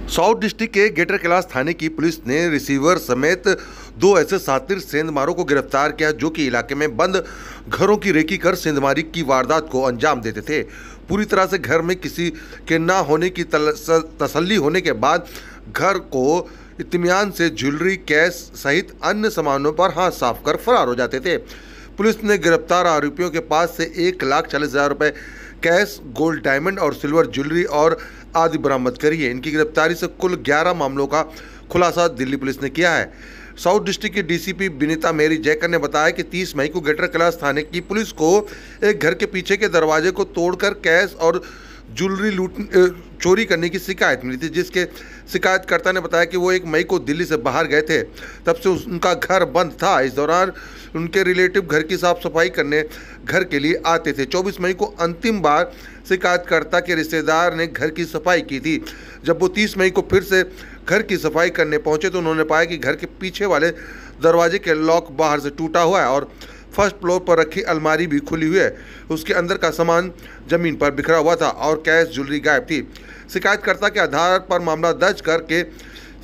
South district के greater Kailash थाने की police ने रिसीवर समेत 2 ऐसे शातिर सेंधमारों को गिरफ्तार किया जो कि इलाके में बंद घरों की रेकी कर सेंधमारी की वारदात को अंजाम देते थे। पूरी तरह से घर में किसी के ना होने की तसल्ली होने के बाद घर को इत्मीनान से ज्वेलरी, कैश सहित अन्य सामानों पर हाथ साफ कर फरार हो जाते थे। पुलिस ने गिरफ्तार आरोपियों के पास से 1,40,000 रुपये कैश, गोल्ड, डायमंड और सिल्वर ज्वेलरी और आदि बरामद करी है। इनकी गिरफ्तारी से कुल 11 मामलों का खुलासा दिल्ली पुलिस ने किया है। साउथ डिस्ट्रिक्ट की डीसीपी विनीता मेरी जयकर ने बताया कि 30 मई को ग्रेटर कैलाश थाने की पुलिस को एक घर के पीछे के दरवाजे को तोड़कर कैश और ज्वेलरी चोरी करने की शिकायत मिली थी, जिसके शिकायतकर्ता ने बताया कि वो 1 मई को दिल्ली से बाहर गए थे, तब से उनका घर बंद था। इस दौरान उनके रिलेटिव घर की साफ सफाई करने घर के लिए आते थे। 24 मई को अंतिम बार शिकायतकर्ता के रिश्तेदार ने घर की सफाई की थी। जब वो 30 मई को फिर से घर की सफाई करने पहुंचे तो उन्होंने पाया कि घर के पीछे वाले दरवाजे के लॉक बाहर से टूटा हुआ है और फर्स्ट फ्लोर पर रखी अलमारी भी खुली हुई है। उसके अंदर का सामान जमीन पर बिखरा हुआ था और कैश, ज्वेलरी गायब थी। शिकायतकर्ता के आधार पर मामला दर्ज करके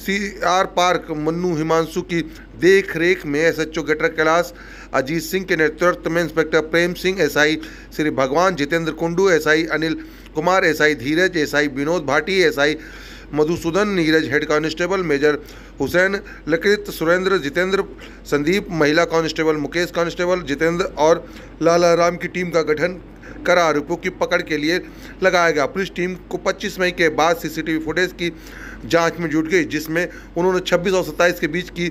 CR पार्क मन्नू हिमांशु की देख रेख में SHO ग्रेटर कैलाश अजीत सिंह के नेतृत्व में inspector Prem Singh, SI Shri Bhagwan, Jitendra Kundu, SI Anil Kumar, SI Dheeraj, SI Vinod Bhati, SI Madhusudan, Neeraj, head constable Major Hussain, लकृत, सुरेंद्र, जितेंद्र, संदीप, महिला कांस्टेबल मुकेश कांस्टेबल, जितेंद्र और लाला राम की टीम का गठन कर आरोपियों की पकड़ के लिए लगाया गया। पुलिस टीम को 25 मई के बाद CCTV फुटेज की जांच में जुट गई, जिसमें उन्होंने 26 और 27 के बीच की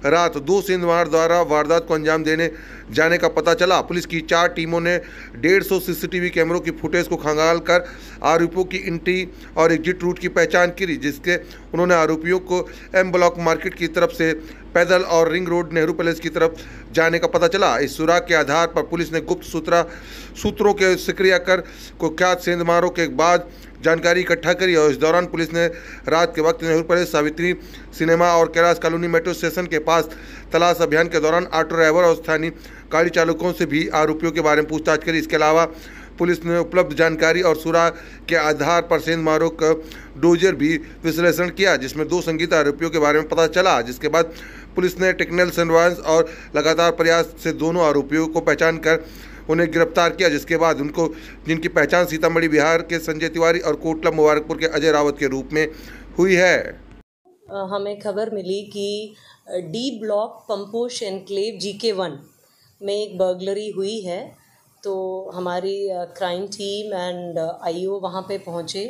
रात 2 सेंधमार द्वारा वारदात को अंजाम देने जाने का पता चला। पुलिस की 4 टीमों ने 150 CCTV कैमरों की फुटेज को खंगाल कर आरोपियों की एंट्री और एग्जिट रूट की पहचान की, जिसके उन्होंने आरोपियों को M ब्लॉक मार्केट की तरफ से पैदल और रिंग रोड नेहरू पैलेस की तरफ जाने का पता चला। इस सुराग के आधार पर पुलिस ने गुप्त सूत्रों के सक्रिय कर कुख्यात सेंधमारों के बाद जानकारी इकट्ठा करी और इस दौरान पुलिस ने रात के वक्त नेहरू पैलेस, सावित्री सिनेमा और कैलाश कॉलोनी मेट्रो स्टेशन के पास तलाश अभियान के दौरान ऑटो ड्राइवर और स्थानीय गाड़ी चालकों से भी आरोपियों के बारे में पूछताछ करी। इसके अलावा पुलिस ने उपलब्ध जानकारी और सुराग के आधार पर सेंधमारों का डोजर भी विश्लेषण किया, जिसमें 2 संदिग्ध आरोपियों के बारे में पता चला। जिसके बाद पुलिस ने टेक्निकल सर्वेलेंस और लगातार प्रयास से दोनों आरोपियों को पहचान कर उन्हें गिरफ्तार किया, जिसके बाद उनको जिनकी पहचान सीतामढ़ी बिहार के संजय तिवारी और कोटला मुबारकपुर के अजय रावत के रूप में हुई है। हमें खबर मिली कि D block Pamposh enclave GK1 में एक बर्गलरी हुई है, तो हमारी क्राइम टीम एंड IO वहाँ पे पहुँचे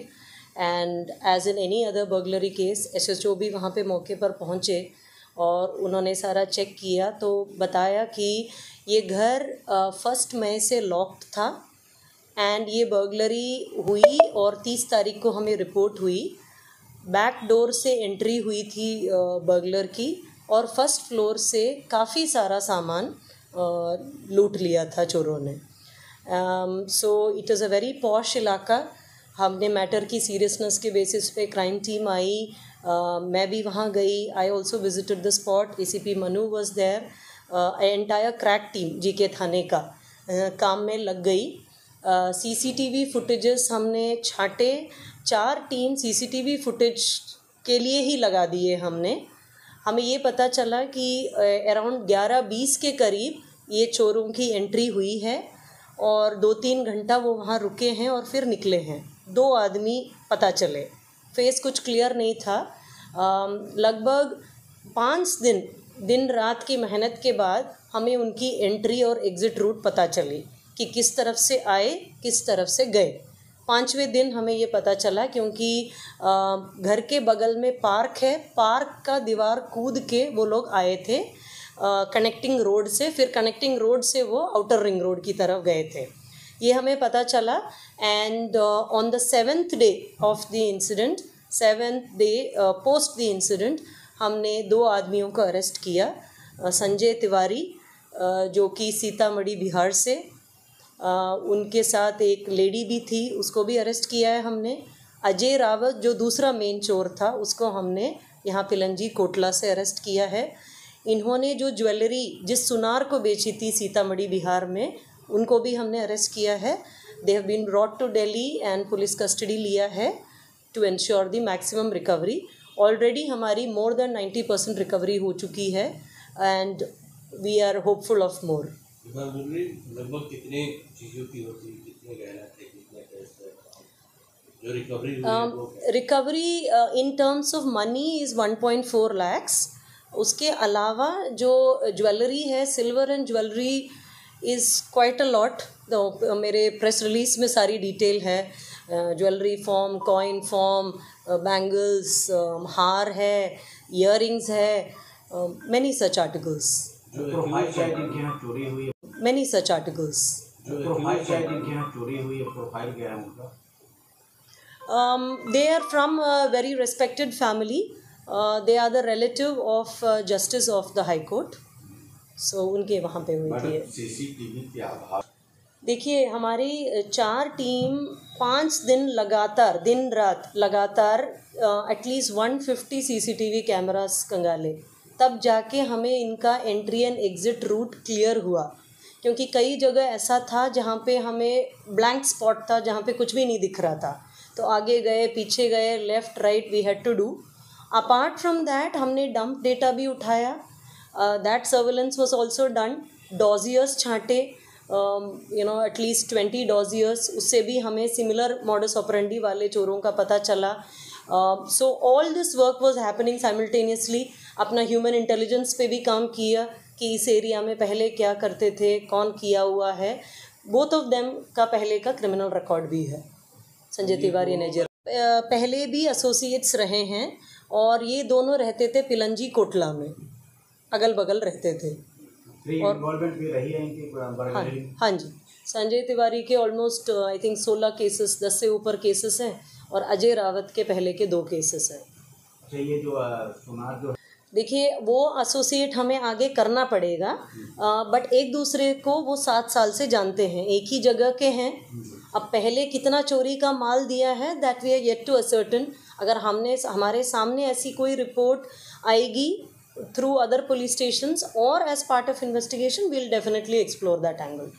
and as in any other burglary case SHO भी वहाँ पे मौके पर पहुँचे और उन्होंने सारा चेक किया तो बताया कि ये घर 1 मई से लॉक्ड था एंड ये बर्गलरी हुई और 30 तारीख को हमें रिपोर्ट हुई। बैक डोर से एंट्री हुई थी बर्गलर की और फर्स्ट फ्लोर से काफ़ी सारा सामान लूट लिया था चोरों ने। So it is a very posh इलाका। हमने मैटर की सीरियसनेस के बेसिस पे क्राइम टीम आई, मैं भी वहाँ गई। I also visited the spot. ACP Manu was there. Entire crack team GK थाने का काम में लग गई। CCTV फुटेजेस हमने छांटे। 4 टीम CCTV फुटेज के लिए ही लगा दिए हमने। हमें ये पता चला कि अराउंड 11:20 के करीब ये चोरों की एंट्री हुई है और 2-3 घंटा वो वहाँ रुके हैं और फिर निकले हैं। 2 आदमी पता चले, फेस कुछ क्लियर नहीं था। लगभग 5 दिन रात की मेहनत के बाद हमें उनकी एंट्री और एग्ज़िट रूट पता चली कि किस तरफ से आए, किस तरफ से गए। 5वें दिन हमें ये पता चला क्योंकि घर के बगल में पार्क है, पार्क का दीवार कूद के वो लोग आए थे कनेक्टिंग रोड से, फिर कनेक्टिंग रोड से वो आउटर रिंग रोड की तरफ गए थे, ये हमें पता चला। And on the 7th day of the incident, 7th day post the incident, हमने 2 आदमियों को अरेस्ट किया। संजय तिवारी जो कि सीतामढ़ी बिहार से, उनके साथ एक लेडी भी थी, उसको भी अरेस्ट किया है हमने। अजय रावत जो दूसरा मेन चोर था, उसको हमने यहाँ पिलंजी कोटला से अरेस्ट किया है। इन्होंने जो ज्वेलरी जिस सुनार को बेची थी सीतामढ़ी बिहार में, उनको भी हमने अरेस्ट किया है। They have been brought to Delhi and police custody लिया है to ensure the maximum recovery. Already हमारी मोर देन 90% रिकवरी हो चुकी है and we are hopeful of more. लगभग कितने चीज़ों की होती है, कितने गहना थे, कितने पैसे जो रिकवरी हुई है वो क्या? Recovery in terms of money is 1.4 lakhs। उसके अलावा जो ज्वेलरी है, silver and jewellery is quite a lot. तो मेरे प्रेस रिलीज में सारी डिटेल है। Jewellery form, coin form, bangles, हार है, इयररिंग्स है, मैनी सच आर्टिकल्स, प्रोफाइल शायद इनके यहाँ चोरी हुई है, मैनी सच आर्टिकल्स। प्रोफाइल शायद इनके यहाँ चोरी हुई है, प्रोफाइल क्या है उनका? They are from a very respected family. They are the relative of Justice of the High Court. So उनके वहाँ पे हुई थी। सीसीटीवी के आधार देखिए, हमारी 4 टीम 5 दिन लगातार, दिन रात लगातार एटलीस्ट 150 CCTV कैमरास कंगाले, तब जाके हमें इनका entry and exit route clear हुआ। क्योंकि कई जगह ऐसा था जहाँ पे हमें ब्लैंक स्पॉट था, जहाँ पे कुछ भी नहीं दिख रहा था, तो आगे गए, पीछे गए, left right we had to do. Apart from that हमने डंप डेटा भी उठाया, that surveillance was also done. Dossiers छांटे, एटलीस्ट 20 डॉजियर्स, उससे भी हमें सिमिलर मॉडस ऑपरेंडी वाले चोरों का पता चला। So all this work was happening simultaneously. अपना ह्यूमन इंटेलिजेंस पे भी काम किया कि इस एरिया में पहले क्या करते थे, कौन किया हुआ है। बोथ ऑफ देम का पहले का क्रिमिनल रिकॉर्ड भी है। संजय तिवारी नेजर पहले भी एसोसिएट्स रहे हैं और ये दोनों रहते थे पिलंजी कोटला में, अगल बगल रहते थे। और इन्वॉल्वमेंट भी रही है इनकी। हाँ जी, संजय तिवारी के ऑलमोस्ट आई थिंक 16 केसेस, 10 से ऊपर केसेस हैं और अजय रावत के पहले के 2 केसेस हैं। अच्छा, ये जो सुनार जो देखिए, वो एसोसिएट हमें आगे करना पड़ेगा, बट एक दूसरे को वो 7 साल से जानते हैं, एक ही जगह के हैं। अब पहले कितना चोरी का माल दिया है that we are yet to ascertain. अगर हमारे सामने ऐसी कोई रिपोर्ट आएगी थ्रू अदर पुलिस स्टेशंस और as part of investigation, we will definitely explore that angle.